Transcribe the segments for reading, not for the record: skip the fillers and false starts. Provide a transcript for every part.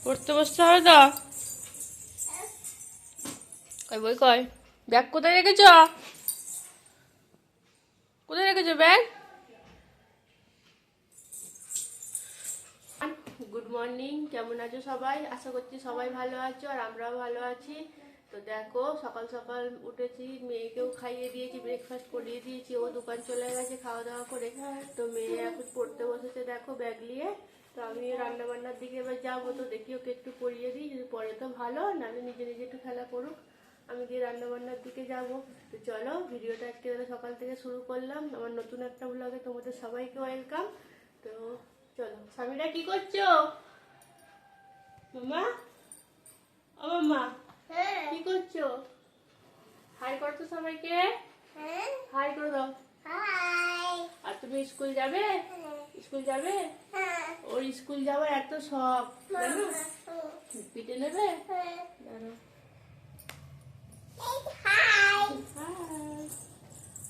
পড়তে বসতে হবে তো। কই বই কই? ব্যাগ কোথায় রেখেছ? কোথায় রেখেছো ব্যাগ? গুড মর্নিং, কেমন আছো সবাই? আশা করছি সবাই ভালো আছো আর আমরাও ভালো আছি। তো দেখো, সকাল সকাল উঠেছি, মেয়েকেও খাইয়ে দিয়েছি, ব্রেকফাস্ট করিয়ে দিয়েছি, ও দোকান চলে গেছে খাওয়া দাওয়া করে। তো মেয়ে এখন পড়তে বসেছে দেখো ব্যাগ নিয়ে। তো আমি রান্না বান্নার দিকে এবার যাবো, তো দেখি ওকে একটু পড়িয়ে দিই, যদি পড়ে তো ভালো, নাহলে নিজে নিজে একটু খেলা করুক, আমি দিয়ে রান্না বান্নার দিকে যাবো। তো চলো, ভিডিওটা আজকে সকাল থেকে শুরু করলাম আমার নতুন একটা ব্লগে, তোমাদের সবাইকে ওয়েলকাম। তো চলো। স্বামীরা কি করছো? মামা, ও মামা, কি করছো? হাই করো তো সবাইকে, হাই করে দাও। আর তুমি স্কুল যাবে? স্কুল যাবে? ওর স্কুল যাওয়ার এত শখ, জানো? পিটে নেবে? জানো?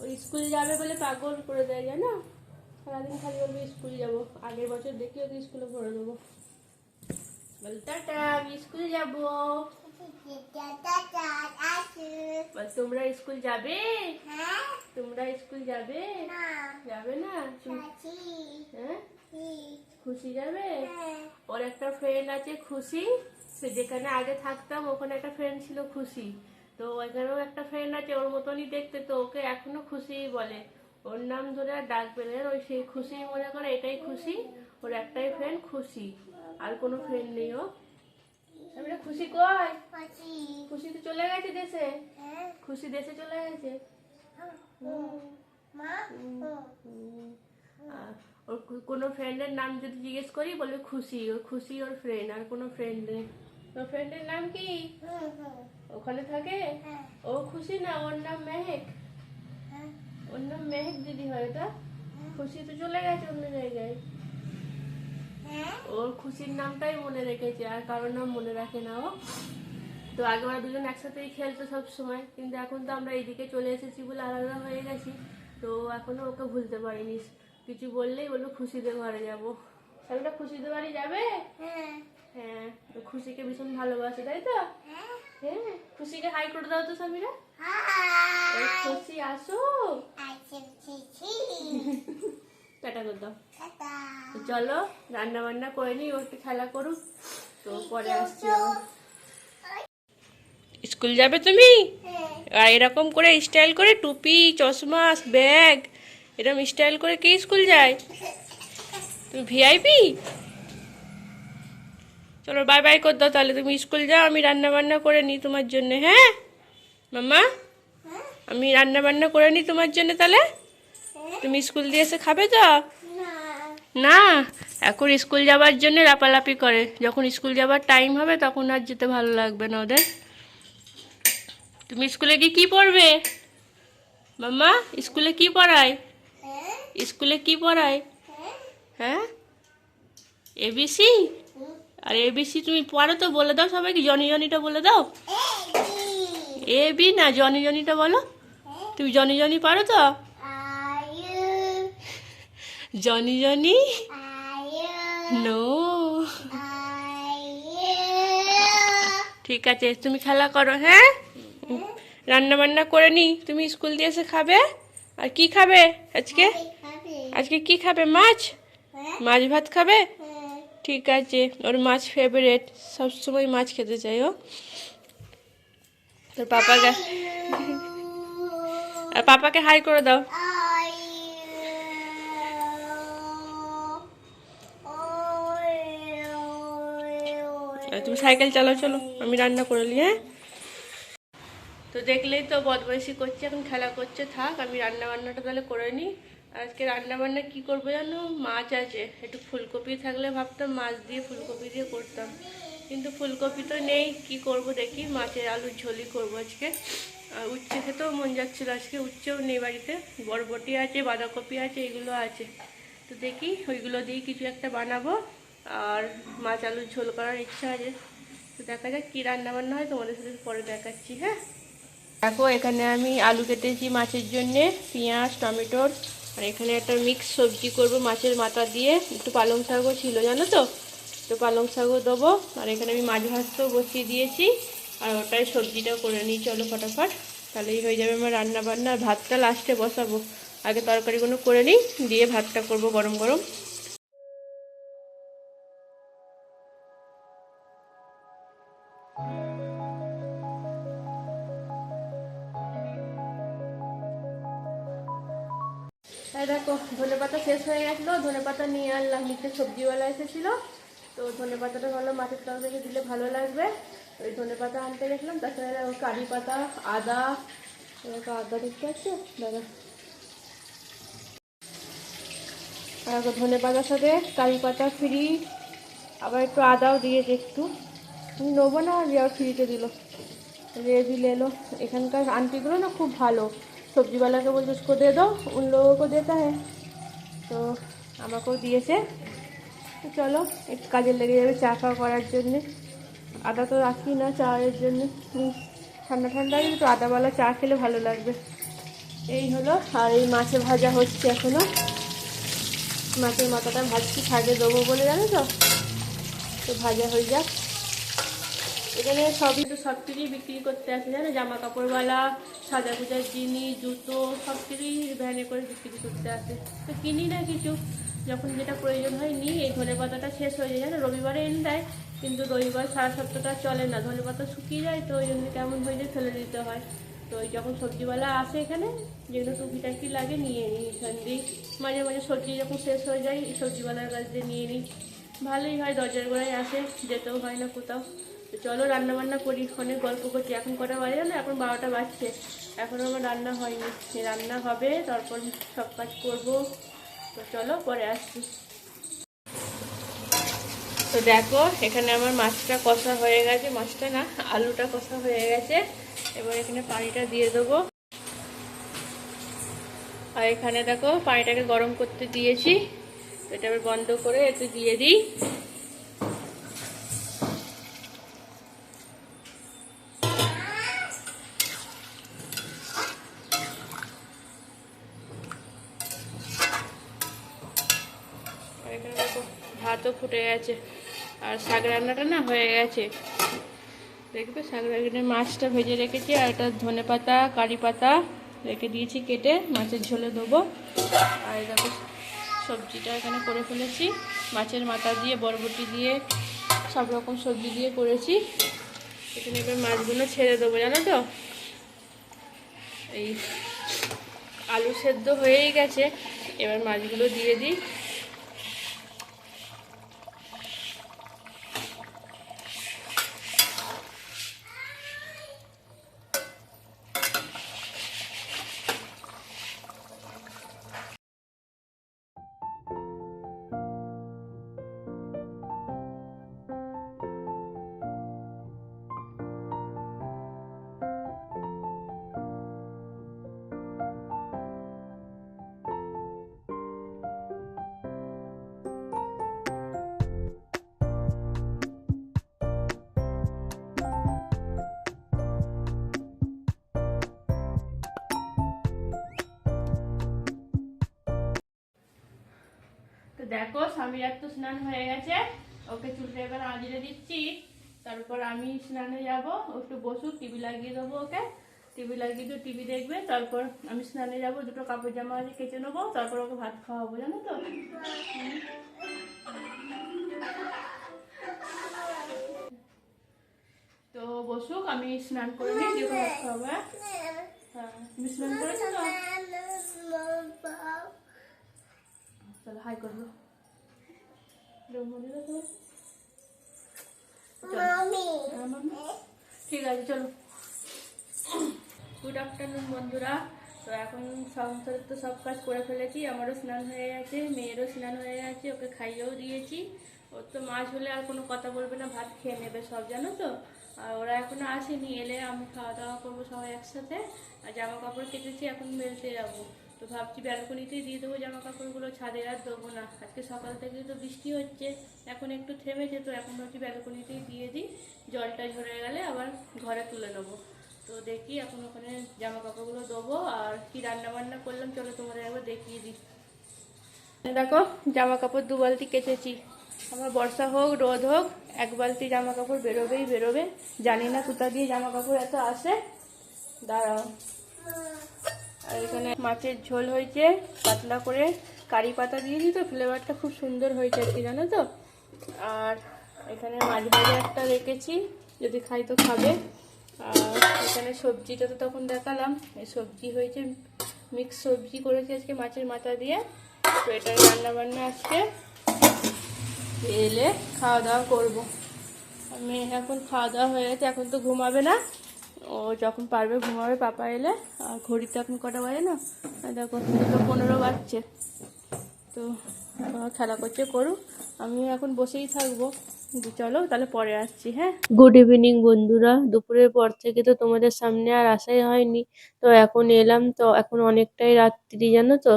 ওই স্কুল যাবে বলে পাগল করে দেয়, জানো? সারাদিন খালি বলবে স্কুল যাবো। আগের বছর দেখি ওকে স্কুলে ভরে দেবো। বল টাটা, আমি স্কুল যাবো। বল তোমরা স্কুল যাবে? তোমরা স্কুল যাবে? যাবে না? হ্যাঁ, খুশি যাবে? ওর একটা ফ্রেন্ড আছে খুশি, সে যেখানে আগে থাকতাম ওখানে একটা ফ্রেন্ড ছিল খুশি। তো ওইখানেও একটা ফ্রেন্ড আছে ওর মতনই দেখতে, তো ওকে এখনো খুশিই বলে। ওর নাম ধরে আর ডাক পেলে ওই সেই খুশি মনে করে, এটাই খুশি। ওর একটাই ফ্রেন্ড খুশি, আর কোনো ফ্রেন্ড নেই ও। আমরা খুশি কই? খুশি তো চলে গেছে দেশে। খুশি দেশে চলে গেছে। ওর কোনো ফ্রেন্ডের নাম যদি জিজ্ঞেস করি বলবে খুশি, ওর খুশি ওর ফ্রেন্ড, আর কোনো ফ্রেন্ড নেই। তোর ফ্রেন্ডের নাম কি? ওখানে থাকে ও খুশি না, ওর নাম মেহেক। ওর নাম মেহেক দিদি হয় তো। খুশি তো চলে গেছে অন্য জায়গায়। ওর খুশির নামটাই মনে রেখেছে, আর কারোর নাম মনে রাখে না ও। তো আগে ওরা দুজন একসাথেই খেলতো সব সময়, কিন্তু এখন তো আমরা এইদিকে চলে এসেছি বলে আলাদা হয়ে গেছি। তো এখনো ওকে ভুলতে পারিনি, কিছু বললেই বলবো খুশিদের ঘরে যাবো। সাবিরা খুশিদের বাড়ি যাবে? হ্যাঁ, তো খুশিকে ভীষণ ভালোবাসে তাই তো। হ্যাঁ, খুশিকে হাই করে দাও তো সাবিরা। খুশি আসো, টাটা করে দাও। তো চলো রান্না বান্না করে নি, ও একটু খেলা করুক, তো পরে আসছি। স্কুল যাবে তুমি? আর এরকম করে স্টাইল করে টুপি চশমা ব্যাগ এরকম স্টাইল করে কে স্কুল যায়? তুমি ভিআইপি? চলো বাই বাই করে দাও তাহলে, তুমি স্কুল যাও, আমি রান্না বান্না করে নিই তোমার জন্য। হ্যাঁ মাম্মা, আমি রান্না বান্না করে নিই তোমার জন্য, তাহলে তুমি স্কুল দিয়ে এসে খাবে তো? না, এখন স্কুল যাবার জন্য লাপালাপি করে, যখন স্কুল যাবার টাইম হবে তখন আর যেতে ভালো লাগবে না ওদের। তুমি স্কুলে গিয়ে কি পড়বে মাম্মা? স্কুলে কি পড়ায়? স্কুলে কি পড়ায়? হ্যাঁ, এবিসি? আর এবিসি তুমি পড়ো তো, বলে দাও সবাইকে, জনি জনিটা বলে দাও। এ বি না, জনি জনিটা বলো। তুমি জনি জনি পারো তো? Johnny Johnny no. ঠিক আছে, তুমি খেলা করো। হ্যাঁ, রান্না বান্না করে নি, তুমি স্কুল দিয়ে এসে খাবে। আর কি খাবে আজকে? আজকে কি খাবে? মাছ? মাছ ভাত খাবে? ঠিক আছে, ওর মাছ ফেভারিট, সবসময় মাছ খেতে চাই ও। তোর পাপাকে, আর পাপাকে হাই করে দাও। তুমি সাইকেল চালাও, চলো আমি রান্না করে নি। হ্যাঁ, তো দেখলেই তো বদমাইশি করছে, এখন খেলা করছে, থাক আমি রান্না বান্নাটা তাহলে করে নিই। আজকে রান্না বান্না কী করবো জানো? মাছ আছে, একটু ফুলকপি থাকলে ভাবতাম মাছ দিয়ে ফুলকপি দিয়ে করতাম, কিন্তু ফুলকপি তো নেই, কি করব দেখি, মাছের আলুর ঝোলই করবো আজকে। উচ্ছে খেতেও মন যাচ্ছিলো, আজকে উচ্ছেও নেই বাড়িতে, বরবটি আছে, বাঁধাকপি আছে, এগুলো আছে। তো দেখি ওইগুলো দিয়ে কিছু একটা বানাবো, আর মাছ আলুর ঝোল করার ইচ্ছা আছে। তো দেখা যাক কী রান্না বান্না হয়, তোমাদের সাথে পরে দেখাচ্ছি। হ্যাঁ, দেখো এখানে আমি আলু কেটেছি মাছের জন্যে, পেঁয়াজ টমেটোর, আর এখানে একটা মিক্স সবজি করব মাছের মাথা দিয়ে, একটু পালং শাকও ছিল জানো তো, তো পালং শাকও দেবো, আর এখানে আমি মাছ ভাজতেও বসিয়ে দিয়েছি, আর ওটাই সবজিটাও করে নিই। চলো ফটাফট, তাহলেই হয়ে যাবে আমার রান্না বান্না। আর ভাতটা লাস্টে বসাবো, আগে তরকারিগুলো করে নিই, দিয়ে ভাতটা করব গরম গরম। তাই দেখো ধনে পাতা শেষ হয়ে গেছিলো, ধনে পাতা নিয়ে আনলাম, নিচে সবজিওয়ালা এসেছিলো, তো ধনে পাতাটা ভালো মাছের তরকারি দিলে ভালো লাগবে, ওই ধনে পাতা আনতে গেছিলাম। তাছাড়া কারি পাতা, আদা, আদা দেখতে পাচ্ছ দাদা, আর ধনে পাতার সাথে কারি পাতা ফ্রি, আবার একটু আদাও দিয়েছে একটু, আমি নেবো না, আর ফ্রিতে দিল, রেবিল এলো। এখানকার আন্টিগুলো না খুব ভালো, সবজিওয়ালাকে বলছে उसको दे दो, उन लोगों को देता है, তো আমাকেও দিয়েছে। তো চলো একটু কাজে লেগে যাবে চা খাওয়া করার জন্যে। আদা তো রাখি না চায়ের জন্য, ঠান্ডা ঠান্ডা একটু আদাওয়ালা চা খেলে ভালো লাগবে। এই হলো, আর এই মাছে ভাজা হচ্ছে এখনও, মাছের মাথাটা ভাজছি শাকে দেবো বলে, জানো তো, তো ভাজা হয়ে যাক। এখানে সবই তো সব কিছুই বিক্রি করতে আসে, জানো, জামা কাপড়ওয়ালা, সাজা পূজার জিনিস, জুতো, সব কিছুই ভ্যানে করে বিক্রি করতে আসে। তো কিনি না কিছু, যখন যেটা প্রয়োজন হয় নিই। এই ধনে পাতাটা শেষ হয়ে যায়, জানো, রবিবারে এনে দেয়, কিন্তু রবিবার সারা সপ্তাহটা চলে না, ধনে পাতা শুকিয়ে যায়, তো ওই জন্য কেমন হয়ে যায়, ফেলে দিতে হয়। তো ওই যখন সবজিওয়ালা আসে এখানে, যেগুলো টুকিটাকি লাগে নিয়ে নিই এখান দিয়ে। মাঝে মাঝে সবজি যখন শেষ হয়ে যায় সবজিওয়ালার কাছ দিয়ে নিয়ে নিই, ভালোই হয়, দরজার গোড়ায় আসে, যেতেও হয় না কোথাও। তো চলো রান্না বান্না করি, অনেক গল্প করছি, এখন কটা বাজে না, এখন 12টা বাজছে, এখনও আমার রান্না হয়নি, রান্না হবে তারপর সব কাজ করবো। তো চলো পরে আসছি। তো দেখো এখানে আমার মাছটা কষা হয়ে গেছে, মাছটা না আলুটা কষা হয়ে গেছে, এবার এখানে পানিটা দিয়ে দেবো। আর এখানে দেখো পানিটাকে গরম করতে দিয়েছি, এটা এবার বন্ধ করে একটু দিয়ে দিই। এখানে দেখো ভাতও ফুটে গেছে, আর শাক রান্নাটা না হয়ে গেছে, দেখবে শাক রান্নার মাছটা ভেজে রেখেছি, আর এটা ধনে পাতা কারি পাতা রেখে দিয়েছি কেটে, মাছের ঝোলে দেবো। আর দেখো সবজিটা এখানে করে ফেলেছি, মাছের মাথা দিয়ে, বরবটি দিয়ে, সব রকম সবজি দিয়ে করেছি। এখানে এবার মাছগুলো ছেড়ে দেবো, জানো তো। এই আলু সেদ্ধ হয়েই গেছে, এবার মাছগুলো দিয়ে দিই। তো দেখো স্বামীর তো স্নান হয়ে গেছে, ওকে চুলটা এবার আঁচড়ে দিচ্ছি, তারপর আমি স্নানে যাব, একটু বসুক, টিভি লাগিয়ে দেবো ওকে, টিভি লাগিয়ে দিয়ে টিভি দেখবে, তারপর আমি স্নানে যাব, দুটো কাপড় জামা আছে কেচে নেবো, তারপর ওকে ভাত খাওয়াবো, জানো তো। তো বসুক, আমি স্নান করে নিই, দিয়ে ভাত খাওয়াবো। হ্যাঁ তুমি স্নান করেছো তো, চলো হাই করবো। ঠিক আছে চলো। গুড আফটারনুন বন্ধুরা। তো এখন সংসারের তো সব কাজ করে ফেলেছি, আমারও স্নান হয়ে গেছে, মেয়েরও স্নান হয়ে গেছে, ওকে খাইয়েও দিয়েছি। ওর তো মাছ হলে আর কোনো কথা বলবে না, ভাত খেয়ে নেবে সব, জানো তো। আর ওরা এখনো আসেনি, এলে আমি খাওয়া দাওয়া করবো সবাই একসাথে। আর জামা কাপড় কেটেছি, এখন মেলতে যাবো, তো ভাবছি ব্যালকনিতেই দিয়ে দেবো জামা কাপড়গুলো, ছাদে আর দেবো না, আজকে সকাল থেকে তো বৃষ্টি হচ্ছে, এখন একটু থেমেছে, তো এখন ভাবছি ব্যালকনিতেই দিয়ে দিই, জলটা ঝরে গেলে আবার ঘরে তুলে নেবো। তো দেখি এখন ওখানে জামা কাপড়গুলো দেবো। আর কি রান্না বান্না করলাম চলো তোমাদের একবার দেখিয়ে দিই। দেখো জামা কাপড় 2 বালতি কেচেছি, আমার বর্ষা হোক রোদ হোক এক বালতি জামা কাপড় বেরোবেই বেরোবে। জানি না কোথা দিয়ে জামা কাপড় এত আসে। দাঁড়াও। আর এখানে মাছের ঝোল হয়েছে পাতলা করে, কারি পাতা দিয়েছি তো ফ্লেভারটা খুব সুন্দর হয়েছে আর কি, জানো তো। আর এখানে মাছ ভাজা একটা রেখেছি, যদি খাই তো খাবে। আর এখানে সবজিটা তো তখন দেখালাম, এই সবজি হয়েছে, মিক্স সবজি করেছি আজকে মাছের মাথা দিয়ে। তো এটা রান্না বান্না আজকে এলে খাওয়া দাওয়া করবো। আমি এখন খাওয়া দাওয়া হয়ে গেছে, এখন তো ঘুমাবে না, ও যখন পারবে ঘুমাবে পাপা এলে। আর ঘড়িতে এখন কটা বাজে না, দেখো 2:15 বাজছে। তো খেলা করছে করুক, আমিও এখন বসেই থাকবো। চলো তাহলে পরে আসছি। হ্যাঁ, গুড ইভিনিং বন্ধুরা। দুপুরের পর থেকে তো তোমাদের সামনে আর আসাই হয়নি, তো এখন এলাম। তো এখন অনেকটাই রাত্রি জানো তো।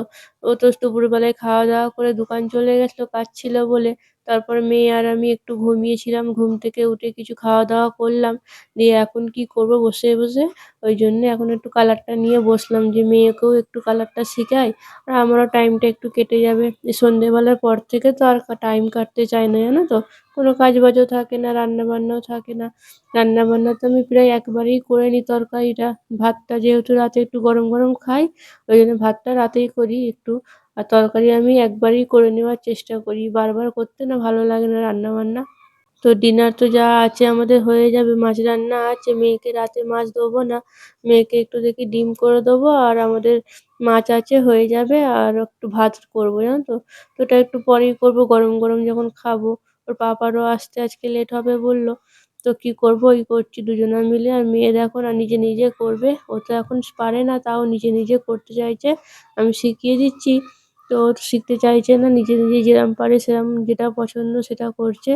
ও তো দুপুরবেলায় খাওয়া দাওয়া করে দোকান চলে গেছিলো কাজ ছিল বলে। তারপর মেয়ে আর আমি একটু ঘুমিয়েছিলাম, ঘুম থেকে উঠে কিছু খাওয়া দাওয়া করলাম, দিয়ে এখন কি করব বসে বসে, ওই জন্য এখন একটু কালারটা নিয়ে বসলাম, যে মেয়েকেও একটু কালারটা শেখাই আর আমারও টাইমটা একটু কেটে যাবে। এই সন্ধেবেলার পর থেকে তো আর টাইম কাটতে চায় না জানো তো, কোনো কাজ বাজও থাকে না, রান্না বান্নাও থাকে না। রান্না বান্না তো আমি প্রায় একবারেই করে নিই তরকারিটা। ভাতটা যেহেতু রাতে একটু গরম গরম খাই, ওই জন্য ভাতটা রাতেই করি একটু। আর তরকারি আমি একবারই করে নেওয়ার চেষ্টা করি, বারবার করতে না ভালো লাগে না রান্না বান্না। তো ডিনার তো যা আছে আমাদের হয়ে যাবে, মাছ রান্না আছে, মেয়েকে রাতে মাছ দেবো না, মেয়েকে একটু দেখি ডিম করে দেবো, আর আমাদের মাছ আছে হয়ে যাবে। আর একটু ভাত করবো জানো তো, তো ওটা একটু পরেই করবো গরম গরম যখন খাবো। ওর পাপারও আসতে আজকে লেট হবে বললো, তো কি করবো, ওই করছি দুজনা মিলে। আর মেয়ে দেখো না নিজে নিজে করবে, ও তো এখন পারে না, তাও নিজে নিজে করতে চাইছে, আমি শিখিয়ে দিচ্ছি। তো ও তো শিখতে চাইছে না, নিজে নিজে যেরম পারে সেরম, যেটা পছন্দ সেটা করছে।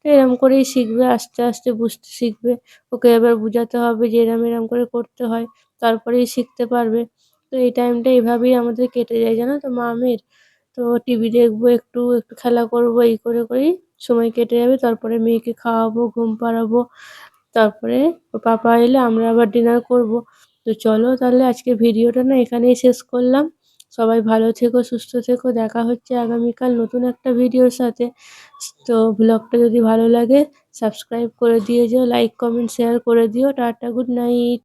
তো এরম করেই শিখবে, আস্তে আস্তে বুঝতে শিখবে। ওকে এবার বোঝাতে হবে যে এরম এরম করে করতে হয়, তারপরেই শিখতে পারবে। তো এই টাইমটা এভাবেই আমাদের কেটে যায় জানো তো মামের। তো টিভি দেখবো, একটু একটু খেলা করবো, এই করে করেই সময় কেটে যাবে। তারপরে মেয়েকে খাওয়াবো, ঘুম পাড়াবো, তারপরে ওর পাপা এলে আমরা আবার ডিনার করব। তো চলো তাহলে আজকে ভিডিওটা না এখানেই শেষ করলাম। সবাই ভালো থেকো, সুস্থ থেকো, দেখা হচ্ছে আগামীকাল নতুন একটা ভিডিওর সাথে। তো ব্লগটা যদি ভালো লাগে সাবস্ক্রাইব করে দিয়ে যেও, লাইক কমেন্ট শেয়ার করে দিও। Tata, good night.